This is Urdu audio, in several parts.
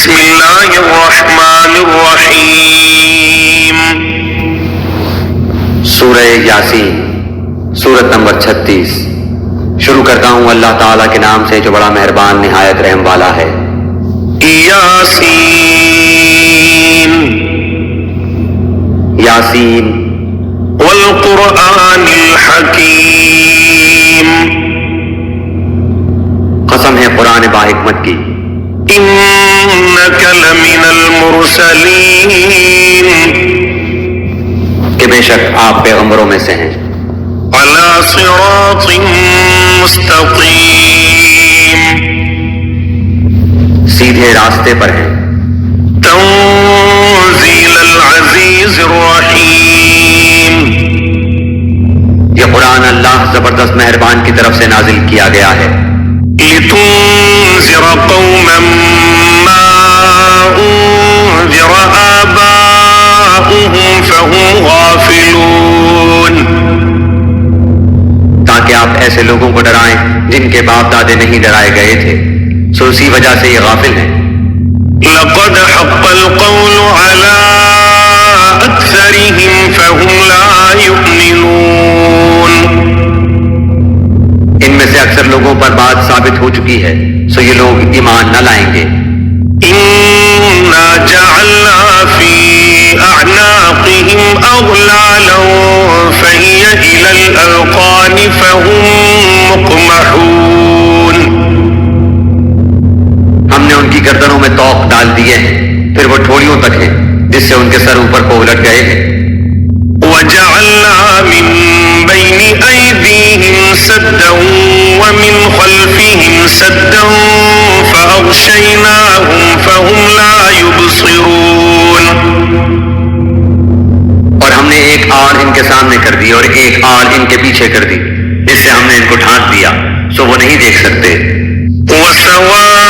بسم اللہ الرحمن الرحیم۔ سورہ یاسین، سورت نمبر 36۔ شروع کرتا ہوں اللہ تعالیٰ کے نام سے جو بڑا مہربان نہایت رحم والا ہے۔ یاسین یاسین والقرآن الحکیم، قسم ہے قرآن با حکمت کی، انک لمن المرسلین، کہ بے شک آپ پیغمبروں میں سے ہیں، علی صراط مستقیم، سیدھے راستے پر ہیں، تنزیل العزیز الرحیم، یہ قرآن اللہ زبردست مہربان کی طرف سے نازل کیا گیا ہے، لتنذر قوما ما انذر آباؤهم فهم غافلون، تاکہ آپ ایسے لوگوں کو ڈرائیں جن کے باپ دادے نہیں ڈرائے گئے تھے، سو اسی وجہ سے یہ غافل ہیں۔ لقد حق القول على أكثرهم فهم لا يؤمنون، ان میں سے اکثر لوگوں پر بات ثابت ہو چکی ہے، سو یہ لوگ ایمان نہ لائیں گے۔ إنا جعلنا في أعناقهم أغلالا فهي إلى الأذقان فهم مقمحون، ہم نے ان کی گردنوں میں طوق ڈال دیے ہیں، پھر وہ ٹھوڑیوں تک ہیں جس سے ان کے سر اوپر کو الٹ گئے ہیں۔ وجعلنا من بين أيديهم سدا ومن خلفهم سدا فأغشيناهم فهم لا يبصرون، اور ہم نے ایک آڑ ان کے سامنے کر دی اور ایک آڑ ان کے پیچھے کر دی، جس سے ہم نے ان کو ڈھانپ دیا سو وہ نہیں دیکھ سکتے۔ وسواء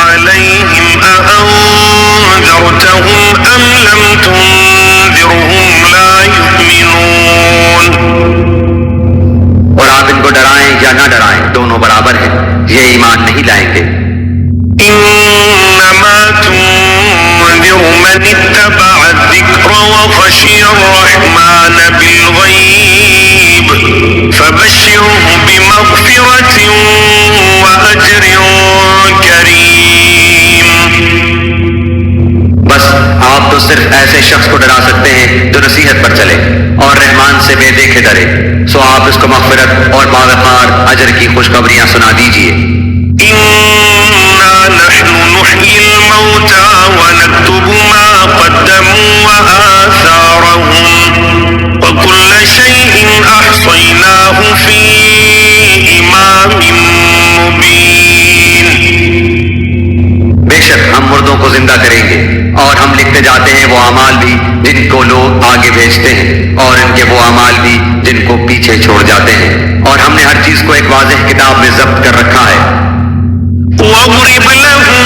عليهم أأنذرتهم أم لم تنذرهم لا يؤمنون، اور آپ ان کو ڈرائیں یا نہ ڈرائیں دونوں برابر ہیں، یہ ایمان نہیں لائیں گے۔ إنما تنذر من اتبع الذكر وخشي الرحمن بالغيب فبشره بمغفرة وأجر كريم، بس آپ تو صرف ایسے شخص کو ڈرا سکتے ہیں جو نصیحت پر چلے اور رحمان سے بے دیکھے ڈرے، سو آپ اس کو مغفرت اور باوقار اجر کی خوشخبریاں سنا دیجیے۔ إنا نحن نحيي الموتى ونكتب ما قدموا وآثارهم وكل شيء أحصيناه في إمام مبين، بے شک ہم مردوں کو زندہ کریں گے اور ہم لکھتے جاتے ہیں وہ اعمال بھی جن کو لوگ آگے بھیجتے ہیں اور ان کے وہ اعمال بھی جن کو پیچھے چھوڑ جاتے ہیں، اور ہم نے ہر چیز کو ایک واضح کتاب میں ضبط کر رکھا ہے۔ واضرب لهم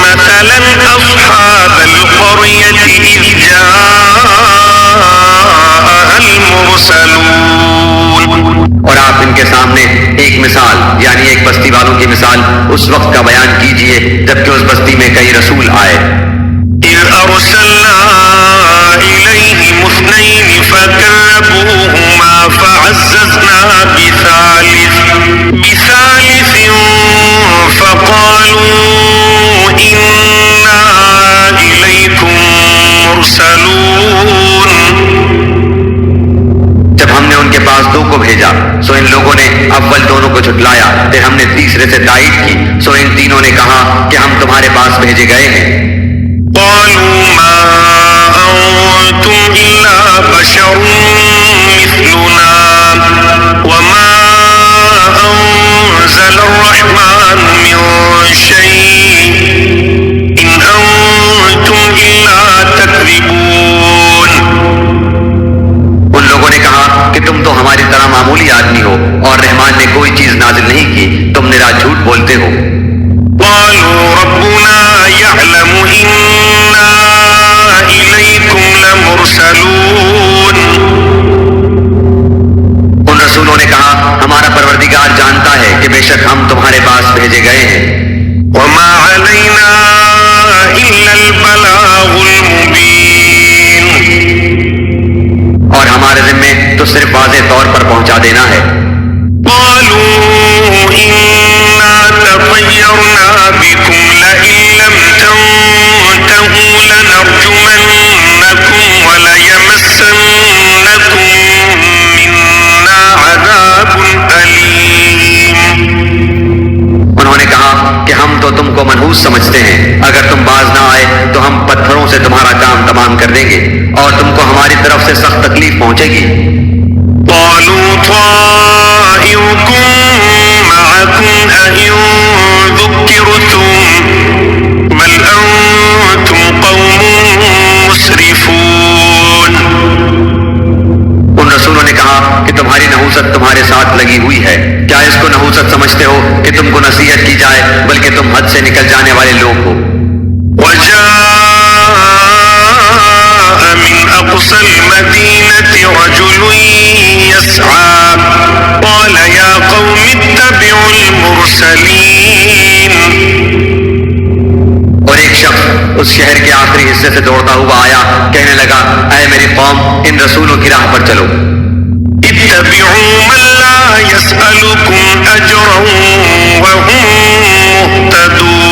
مثلا أصحاب القرية إذ جاءها المرسلون، اور آپ ان کے سامنے ایک مثال یعنی ایک بستی والوں کی مثال اس وقت کا بیان کیجئے جبکہ اس بستی میں کئی رسول آئے۔ إذ أرسلنا إليهم اثنين فكذبوهما فعززنا بثالث فقالوا إنا إليكم مرسلون، جب ہم نے ان کے پاس دو کو بھیجا سو ان لوگوں نے اول دونوں کو جھٹلایا، پھر ہم نے تیسرے سے تائید کی سو ان تینوں نے کہا کہ ہم تمہارے پاس بھیجے گئے ہیں۔ قالوا ما أنتم إلا بشر مثلنا وما أنزل الرحمن من شيء إن أنتم إلا تكذبون، ان لوگوں نے کہا کہ تم تو ہماری طرح معمولی آدمی ہو اور رحمان نے کوئی چیز نازل نہیں کی، تم نرا جھوٹ بولتے ہو۔ قالوا ربنا يعلم إنا إليكم لمرسلون، ان رسولوں نے کہا ہمارا پروردگار جانتا ہے کہ بے شک ہم تمہارے پاس بھیجے گئے ہیں۔ وما تو صرف واضح طور پر پہنچا دینا ہے۔ قالوا إنا تطيرنا بكم لئن لم تنتهوا لنرجمنكم وليمسنكم منا عذاب أليم۔ انہوں نے کہا کہ ہم تو تم کو منحوس سمجھتے ہیں، اگر تم باز نہ آئے تو ہم پتھروں سے تمہارا کام تمام کر دیں گے اور تم کو ہماری طرف سے سخت تکلیف پہنچے گی۔ قالوا طائركم معكم أئن ذكرتم بل أنتم قوم مسرفون۔ ان رسولوں نے کہا کہ تمہاری نحوست تمہارے ساتھ لگی ہوئی ہے، کیا اس کو نحوست سمجھتے ہو کہ تم کو نصیحت کی جائے، بلکہ تم حد سے نکل جانے والے لوگ ہو۔ وجاء من أقصى المدينة رجل يسعى قال يا قوم اتبعوا المرسلين۔ اور ایک شخص اس شہر کے آخری حصے سے دوڑتا ہوا آیا، کہنے لگا اے میری قوم، ان رسولوں کی راہ پر چلو۔ اتبعوا من لا يسألكم أجرا وهم مهتدون۔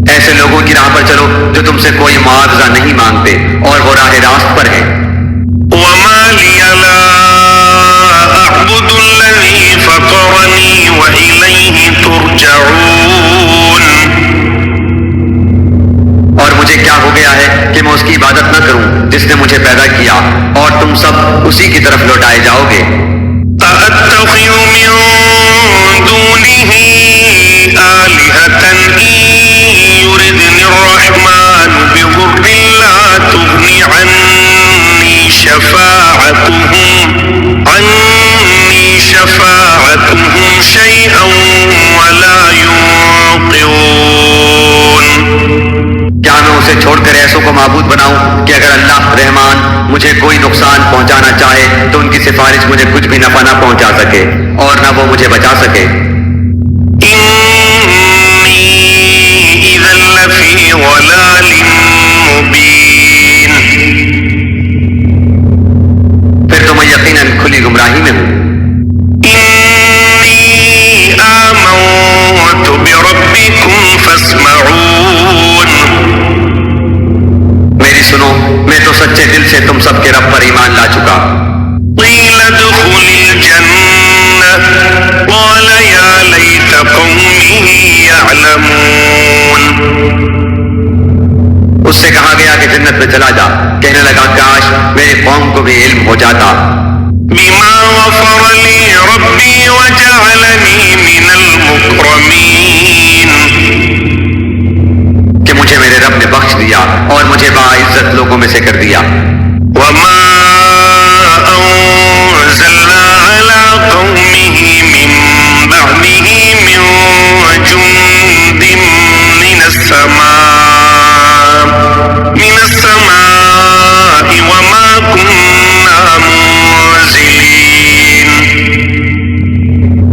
ایسے لوگوں کی راہ پر چلو جو تم سے کوئی معاوضہ نہیں مانگتے اور وہ راہ راست پر ہیں۔ وما لي لا أعبد الذي فطرني وإليه ترجعون۔ اور مجھے کیا ہو گیا ہے کہ میں اس کی عبادت نہ کروں جس نے مجھے پیدا کیا، اور تم سب اسی کی طرف لوٹائے جاؤ گے۔ أأتخذ من دونه آلهة إن يردني الرحمن بضر لا تغني عني شفاعتهم شيئا ولا ينقذون۔ کیا میں اسے چھوڑ کر ایسوں کو معبود بناؤں کہ اگر اللہ رحمان مجھے کوئی نقصان پہنچانا چاہے تو ان کی سفارش مجھے کچھ بھی نفع نہ پہنچا سکے اور نہ وہ مجھے بچا سکے۔ إني إذا لفي ضلال مبين۔ پھر تو میں یقیناً کھلی گمراہی میں ہوں۔ إني آمنت بربكم فاسمعون۔ میری سنو، میں تو سچے دل سے تم سب کے رب پر ایمان لا چکا۔ قيل ادخل الجنة قال يا ليت قومي يعلمون۔ اس سے کہا گیا کہ جنت میں چلا جا، کہنے لگا کاش میری قوم کو بھی علم ہو جاتا۔ بما غفر لي ربي وجعلني من المكرمين۔ کہ مجھے میرے رب نے بخش دیا اور مجھے باعزت لوگوں میں سے کر دیا۔ وما أنزلنا على قومه من بعده من جند من السماء وما كنا منزلين۔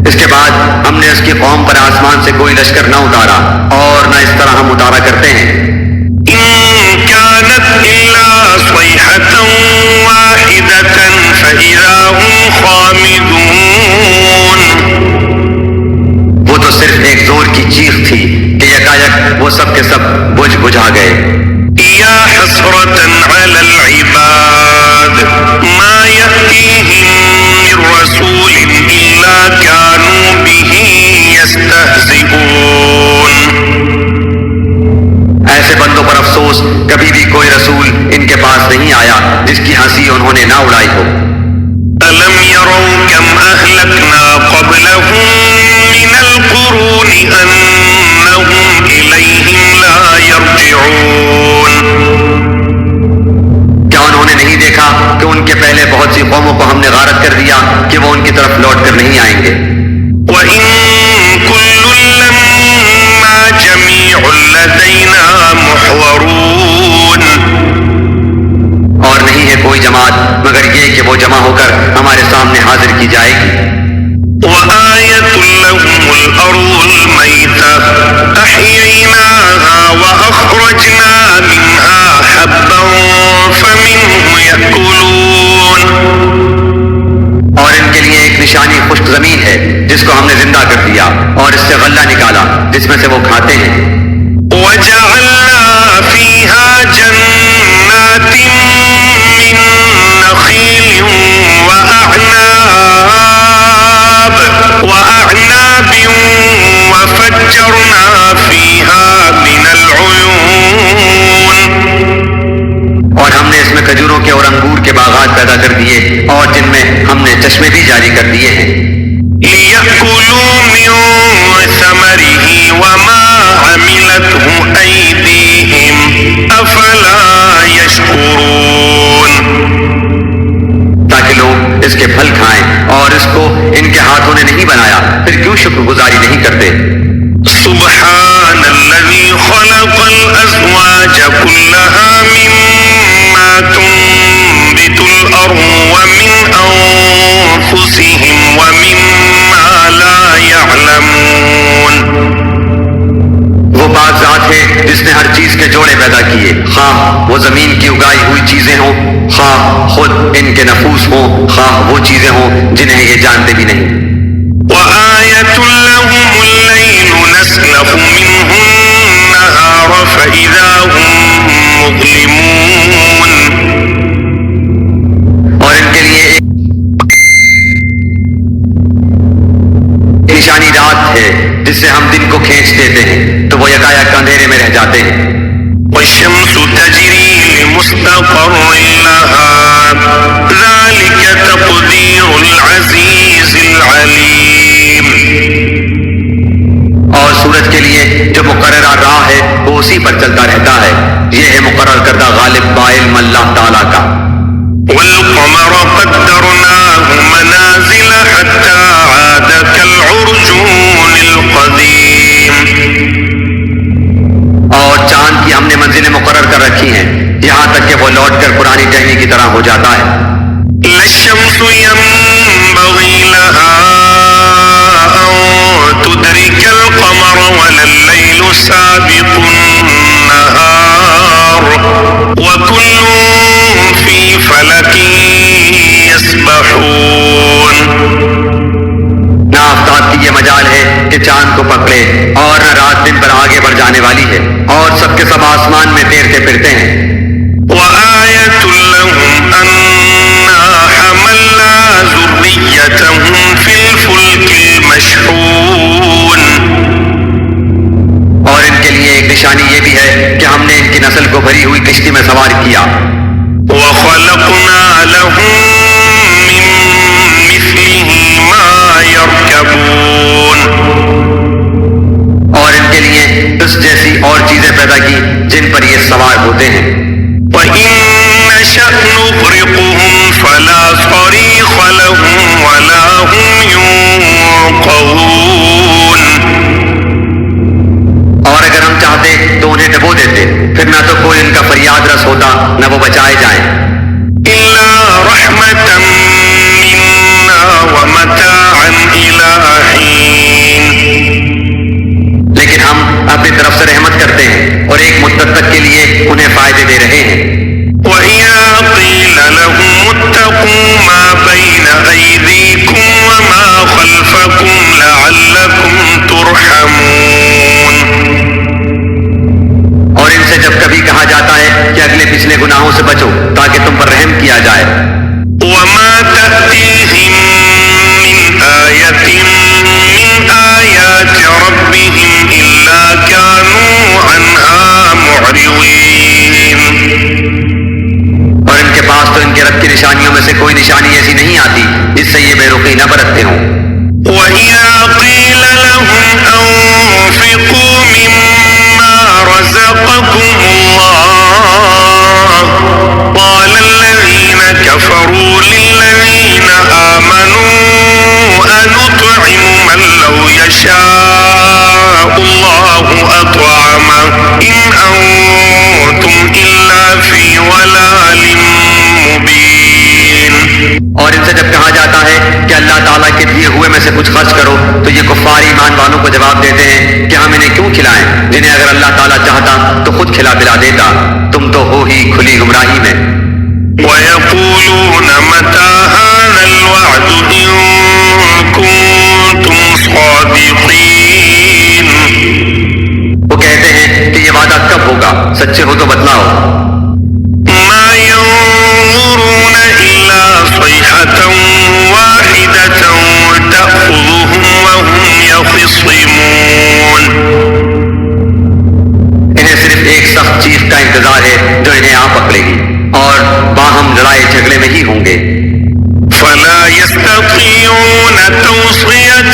اس کے بعد ہم نے اس کی قوم پر آسمان سے کوئی لشکر نہ اتارا اور نہ اس طرح ہم اتارا کرتے ہیں۔ إن كانت إلا صيحة واحدة فإذا هم خامدون۔ وہ تو صرف ایک زور کی چیخ تھی کہ یکایک وہ سب کے سب بجھا گئے۔ يا حسرة على العباد ما يأتيهم من رسول إلا كانوا به يستهزئون۔ ایسے بندوں پر افسوس، کبھی بھی کوئی رسول ان کے پاس نہیں آیا جس کی ہنسی انہوں نے نہ اڑائی ہو۔ ألم يروا كم أهلكنا قبلهم من القرون أنهم إليهم لا يرجعون۔ کیا انہوں نے نہیں دیکھا کہ ان کے پہلے بہت سی قوموں کو ہم نے غارت کر دیا کہ وہ ان کی طرف لوٹ کر نہیں آئیں گے۔ وإن كل لما جميع لدينا محضرون۔ اور نہیں ہے کوئی جماعت مگر یہ کہ وہ جمع ہو کر ہمارے سامنے حاضر کی جائے گی۔ وآية لهم الأرض الميتة أحييناها وأخرجنا منها حبا فمنه خشک زمین ہے جس کو ہم نے زندہ کر دیا اور اس سے غلہ نکالا جس میں سے وہ کھاتے ہیں. وجعلنا فيها جنات من نخيل وأعناب وفجرنا فيها من العيون. اور ہم نے اس میں کھجوروں کے اور انگور کے باغات پیدا کر دیے اور جن میں ہم نے چشمے بھی جاری کر دیے ہیں. لِيَأْكُلُوا مِن ثَمَرِهِ وَمَا عَمِلَتْهُ أَيْدِيهِمْ أَفَلَا يَشْكُرُونَ. تاکہ لوگ اس کے پھل کھائیں اور اس کو ان کے ہاتھوں نے نہیں بنایا پھر کیوں شکر گزاری نہیں کرتے. سبحان الذي خلق الأزواج كلها مما تنبت الأرض ومن أنفسهم ومما لا يعلمون. وہ پاک ذات ہے جس نے ہر چیز کے جوڑے پیدا کیے، خواہ وہ زمین کی اگائی ہوئی چیزیں ہوں، خواہ خود ان کے نفوس ہوں، خواہ وہ چیزیں ہوں جنہیں یہ جانتے بھی نہیں. وآية لهم الليل نسلخ منه النهار فإذا هم مظلمون. اور ان کے لیے ایک نشانی رات ہے جس سے ہم دن کو کھینچ دیتے ہیں تو وہ یکایک اندھیرے میں رہ جاتے ہیں. والشمس تجري لمستقر لها ذلك تقدير العزيز العليم. اور سورج کے لیے جو مقررہ راہ ہے وہ اسی پر چلتا رہتا ہے، یہ ہے مقرر کردہ غالب بعلم اللہ تعالیٰ کا. والقمر قدرناه منازل حتى عاد كالعرجون القديم. اور چاند کی ہم نے منزلیں مقرر کر رکھی ہیں یہاں تک کہ وہ لوٹ کر پرانی ٹہنی کی طرح ہو جاتا ہے. لا الشمس ينبغي لها أن تدرك القمر ولا الليل سابق النهار وكل في فلك يسبحون. نہ آفتاب کی یہ مجال ہے کہ چاند کو پکڑے اور نہ رات دن پر آگے بڑھ جانے والی ہے اور سب کے سب آسمان میں تیرتے پھرتے ہیں. وآية لهم أنا حملنا ذريتهم في الفلك المشحون. اور ان کے لیے ایک نشانی یہ بھی ہے کہ ہم نے ان کی نسل کو بھری ہوئی کشتی میں سوار کیا. وخلقنا لهم من مثله ما يركبون. اور ان کے لیے اس جیسی اور چیزیں پیدا کی جن پر یہ سوار ہوتے ہیں. وإن نشأ نغرقهم فلا صريخ لهم ولا هم ينقذون. اور اگر ہم چاہتے تو انہیں ڈبو دیتے پھر نہ تو کوئی ان کا فریاد رس ہوتا نہ وہ بچائے جائیں. إلا رحمة منا ومتاعا إلى حين. لیکن ہم اپنی طرف سے رحمت کرتے ہیں اور ایک مدت تک کے لیے انہیں فائدے دے رہے ہیں. وإذا قيل لهم اتقوا ما بين أيديكم وما خلفكم لعلكم ترحمون. اور ان سے جب کبھی کہا جاتا ہے کہ اگلے پچھلے گناہوں سے بچو تاکہ تم پر رحم کیا جائے. وما تأتيهم من آية من آيات ربهم إلا كانوا عنها معرضين. اور ان کے پاس تو ان کے رب کی نشانیوں میں سے کوئی نشانی ایسی نہیں آتی جس سے یہ بے رخی نہ برتتے ہوں. وإذا قيل لهم أنفقوا مما رزقكم الله قال الذين كفروا للذين آمنوا أنطعم من لو يشاء الله أطعمه إن أنتم إلا في ضلال مبين. اور ان سے جب کہا جاتا ہے کہ اللہ تعالیٰ کے دیے ہوئے میں سے کچھ خرچ کرو تو یہ کفار ایمان والوں کو جواب دیتے ہیں کہ ہم انہیں کیوں کھلائیں جنہیں اگر اللہ تعالیٰ چاہتا تو خود کھلا پلا دیتا. تم تو ہو ہی کھلی گمراہی میں. ويقولون متى هذا الوعد إن كنتم سچے ہو تو بتلاؤ. ما ينظرون إلا صيحة واحدة تأخذهم وهم يخصمون. انہیں صرف ایک سخت چیز کا انتظار ہے جو انہیں آ پکڑے گی اور باہم لڑائی جھگڑے میں ہی ہوں گے. فلا يستطيعون توصية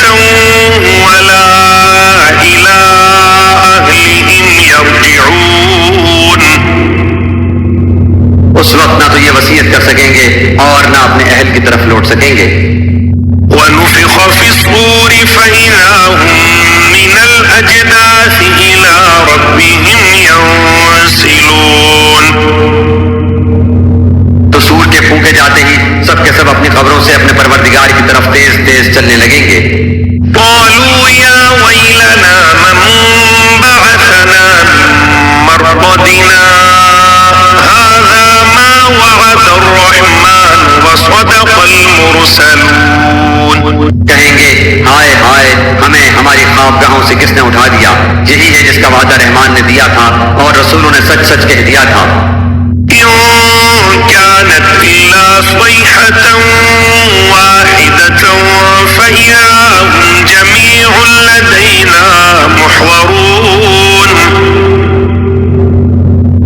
ولا إلى أهلهم يرجعون. اس وقت نہ تو یہ وصیت کر سکیں گے اور نہ اپنے اہل کی طرف لوٹ سکیں گے. ونفخ في الصور فإذا هم من الأجداث إلى ربهم ينسلون. تو سور کے پھونکے جاتے ہی سب کے سب اپنی قبروں سے اپنے پروردگار کی طرف تیز تیز چلنے لگیں گے. قالوا يا ويلنا من بعثنا من مرقدنا هذا ما وعد الرحمن وصدق المرسلون. کہیں گے ہائے ہائے ہمیں ہماری خوابگاہوں سے کس نے اٹھا دیا. یہی ہے جس کا وعدہ رحمان نے دیا تھا اور رسولوں نے سچ سچ کہہ دیا تھا. إن كانت إلا صيحة واحدة فإذا هم جميع لدينا محضرون.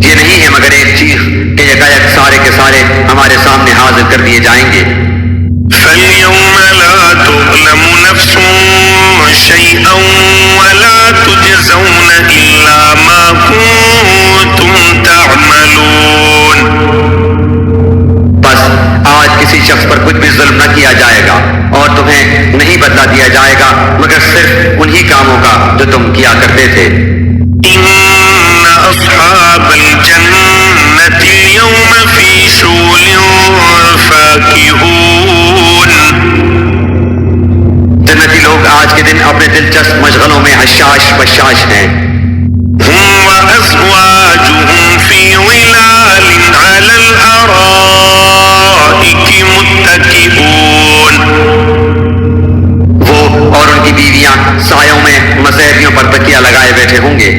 یہ نہیں ہے مگر ایک چیخ کہ یکایک سارے کے سارے ہمارے سامنے حاضر کر دیے جائیں گے. فاليوم لا تظلم نفس شيئا ولا تجزون إلا ما كنتم تعملون. بس آج کسی شخص پر کچھ بھی ظلم نہ کیا جائے گا اور تمہیں نہیں بدلا دیا جائے گا مگر صرف انہی کاموں کا جو تم کیا کرتے تھے. إن أصحاب الجنة اليوم في شغل فاكهون. جنتی لوگ آج کے دن اپنے دلچسپ مشغلوں میں حشاش بشاش ہیں. هم وأزواجهم في ظلال على الأرائك متكئون. وہ اور ان کی بیویاں سایوں میں مسیحیوں پر تکیہ لگائے بیٹھے ہوں گے.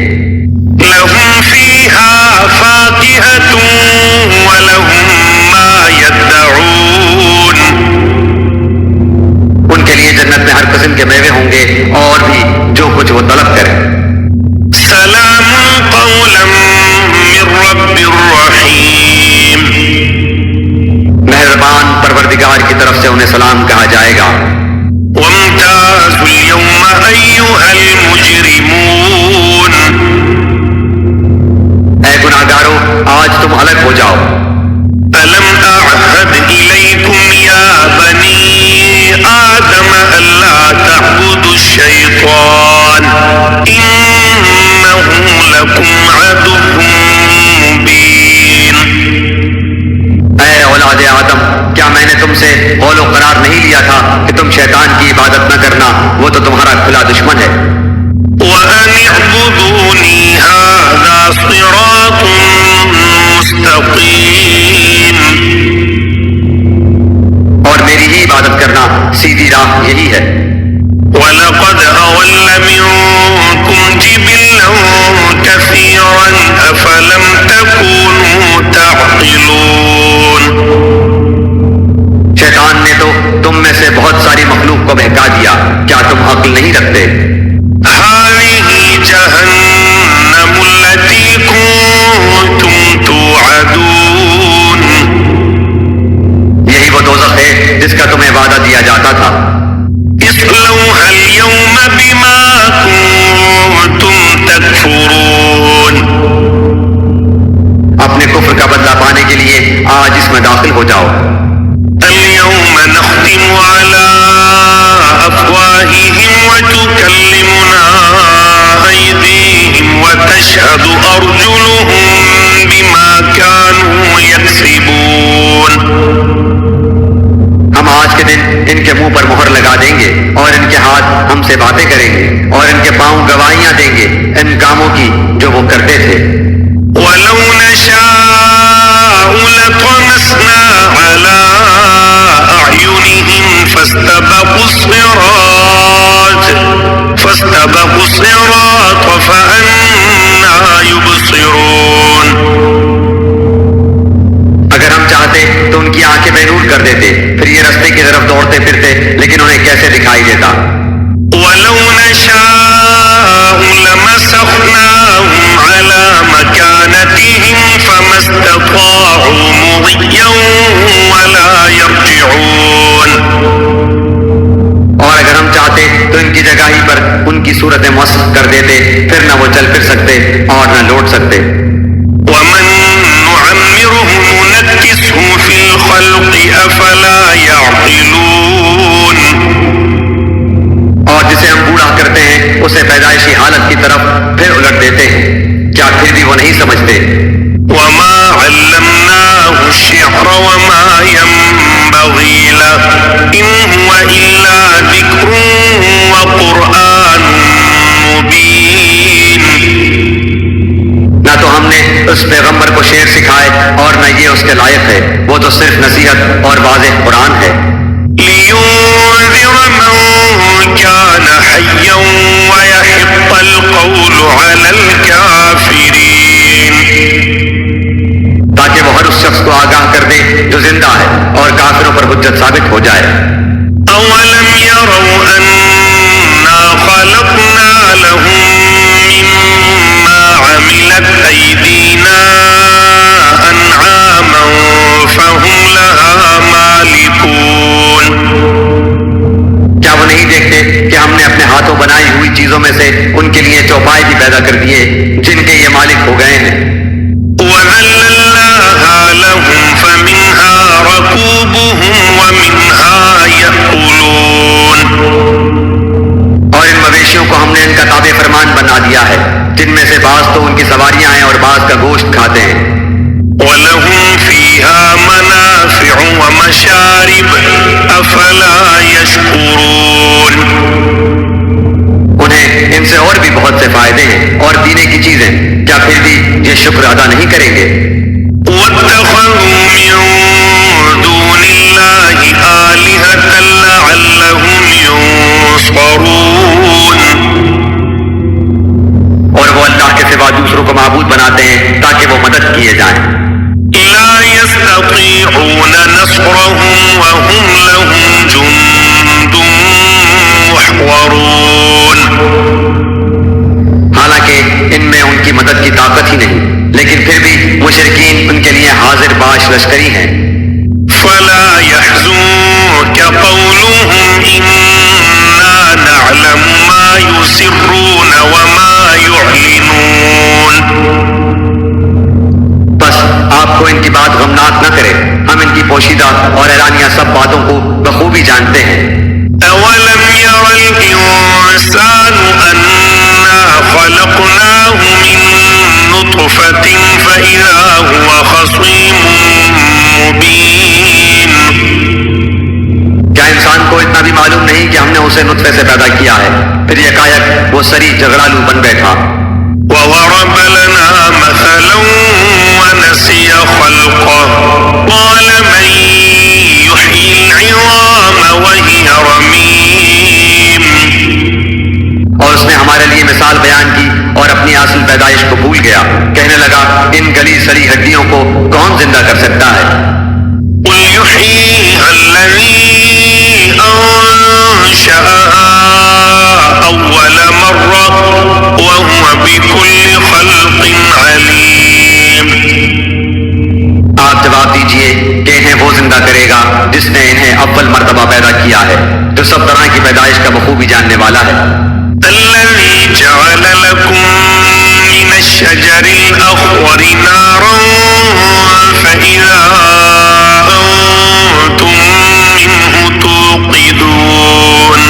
لهم فيها فاكهة ولهم ما يدعون. ان کے لیے جنت میں ہر قسم کے میوے ہوں گے اور بھی جو کچھ وہ طلب کریں. سلام قولا من رب رحيم. مہربان پروردگار کی طرف سے انہیں سلام کہا جائے گا. وامتازوا اليوم أيها المجرمون. اے گناہگارو آج تم الگ ہو جاؤ. ألم أعهد إليكم يا بني آدم ألا تعبدوا الشيطان إنه لكم عدو مبين. اے اولاد آدم کیا میں نے تم سے قول و قرار نہیں لیا تھا کہ تم شیطان کی عبادت نہ کرنا، وہ تو تمہارا کھلا دشمن ہے. وأن اعبدوني هذا صراط مستقيم. اور میری ہی عبادت کرنا سیدھی راہ یہی ہے. ولقد أضل منكم جبلا كثيرا أفلم تكونوا تعقلون. شیطان نے تو تم میں سے بہت ساری مخلوق کو بہکا دیا، کیا تم عقل نہیں رکھتے؟ هذه جهنم التي كنتم توعدون. یہی وہ دوزخ ہے جس کا تمہیں وعدہ دیا جاتا تھا. اصلوها اليوم بما كنتم تكفرون. اپنے کفر کا بدلہ پانے کے لیے آج اس میں داخل ہو جاؤ. اليوم نختم على أفواههم وتكلمنا أيديهم وتشهد أرجلهم بما كانوا يكسبون. ہم آج کے دن ان کے منہ پر مہر لگا دیں گے اور ان کے ہاتھ ہم سے باتیں کریں گے اور ان کے پاؤں گواہیاں دیں گے ان کاموں کی جو وہ کرتے تھے. ولو نشاء لطمسنا على أعينهم فاستبقوا الصراط فأنى يبصرون. ان کی آنکھیں بے نور کر دیتے، پھر یہ رستے کی طرف دوڑتے پھرتے، لیکن انہیں کیسے دکھائی دیتا؟ ولو نشاء لمسخناهم على مكانتهم فما استطاعوا مضيا ولا يرجعون. اور اگر ہم چاہتے تو ان کی جگہ ہی پر ان کی صورتیں مسخ کر دیتے، پھر نہ وہ چل پھر سکتے اور نہ لوٹ سکتے. ومن نعمره ننكسه في الخلق افلا يعقلون. اور جسے ہم بوڑھا کرتے ہیں اسے پیدائشی حالت کی طرف پھر الٹ دیتے ہیں، کیا پھر بھی وہ نہیں سمجھتے؟ وما علمناه الشعر وما ينبغي له إن هو إلا ذكر وقرآن مبين. نہ تو ہم نے اس پیغمبر کو شعر سکھائے اور نہ یہ اس کے لائق ہے، وہ تو صرف نصیحت اور واضح قرآن ہے. لينذر من كان حيا ويحق القول على الكافرين. تاکہ وہ ہر اس شخص کو آگاہ کر دے جو زندہ ہے اور کافروں پر حجت ثابت ہو جائے. أولم يروا أنا خلقنا لهم مما عملت أيدينا أنعاما فهم لها مالكون. کیا وہ نہیں دیکھتے کہ ہم نے اپنے ہاتھوں بنائی ہوئی چیزوں میں سے ان کے لیے چوپائے بھی پیدا کر دیے جن کے یہ مالک ہو گئے ہیں. وَذَلَّلْنَاهَا لَهُمْ فَمِنْهَا رَكُوبُهُمْ وَمِنْهَا يَأْكُلُونَ. اور ان مویشیوں کو ہم نے ان کا تابع فرمان بنا دیا ہے، جن میں سے بعض تو ان کی سواریاں ہیں اور بعض کا گوشت کھاتے ہیں. وَلَهُمْ فِيهَا مَنَافِعُ وَمَشَارِبُ أَفَلَا يَشْكُرُونَ. انہیں ان سے اور بھی بہت سے فائدے ہیں اور پینے کی چیزیں، کیا پھر بھی یہ شکر ادا نہیں کریں گے؟ وَاتَّخَذُوا مِن دُونِ اللَّهِ آلِهَةً لَعَلَّهُمْ يُنصَرُونَ. اور وہ اللہ کے سوا دوسروں کو معبود بناتے ہیں تاکہ وہ مدد کیے جائیں. لا يستطيعون نصرهم وهم لهم جند محضرون. حالانکہ ان میں ان کی مدد کی طاقت ہی نہیں، لیکن پھر بھی مشرکین ان کے لیے حاضر باش لشکری ہیں. فلا يحزنك قولهم إنا نعلم ما يسرون وما يعلنون. بس آپ کو ان کی بات غمناک نہ کرے، ہم ان کی پوشیدہ اور اعلانیہ سب باتوں کو بخوبی جانتے ہیں. أولم ير الإنسان أنا خلقناه من نطفة فإذا هو خصيم مبين. کیا انسان کو اتنا بھی معلوم نہیں کہ ہم نے اسے نطفے سے پیدا کیا ہے، پھر یکایک وہ سری جھگڑالو بن بیٹھا. وضرب لنا مثلا ونسي خلقه قال من يحيي العظام وهي رميم. اور اس نے ہمارے لیے مثال بیان کی اور اپنی اصل پیدائش کو بھول گیا، کہنے لگا ان گلی سڑی ہڈیوں کو کون زندہ کر سکتا ہے؟ قل يحييها الذي أنشأها أول مرة وهو بكل خلق عليم. آپ جواب دیجئے کہ انہیں وہ زندہ کرے گا جس نے انہیں اول مرتبہ پیدا کیا ہے، جو سب طرح کی پیدائش کا بخوبی جاننے والا ہے. الذي جعل لكم من الشجر الأخضر نارا فإذا أنتم منه توقدون.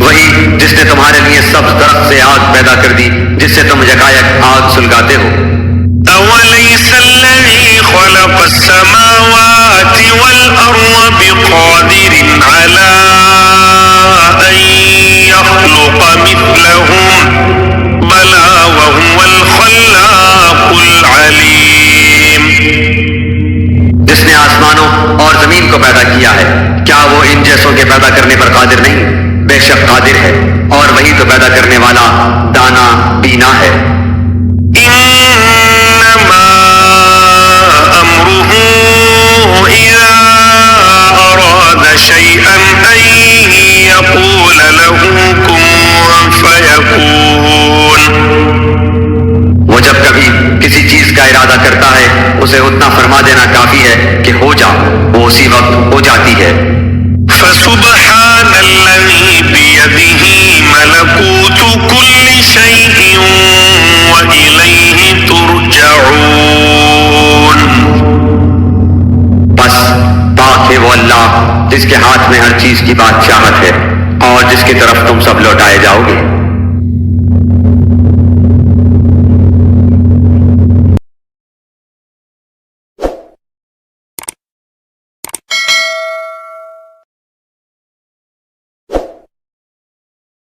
وہی جس نے تمہارے لیے سبز درخت سے آگ پیدا کر دی جس سے تم یکایک آگ سلگاتے ہو. أوليس الذي خلق السماوات والأرض بقادر على أن يخلق مثلهم بلى وهو الخلاق العليم. جس نے آسمانوں اور زمین کو پیدا کیا ہے، کیا وہ ان جیسوں کے پیدا کرنے پر قادر نہیں؟ بے شک قادر ہے، اور وہی تو پیدا کرنے والا دانا بینا ہے. إنما أمره اسے اتنا فرما دینا کافی ہے کہ ہو جا، وہ اسی وقت ہو جاتی ہے۔ فسبحان الذي بيده ملكوت كل شيء وإليه ترجعون۔ بس پاک ہے وہ اللہ جس کے ہاتھ میں ہر چیز کی بادشاہت ہے اور جس کی طرف تم سب لوٹائے جاؤ گے۔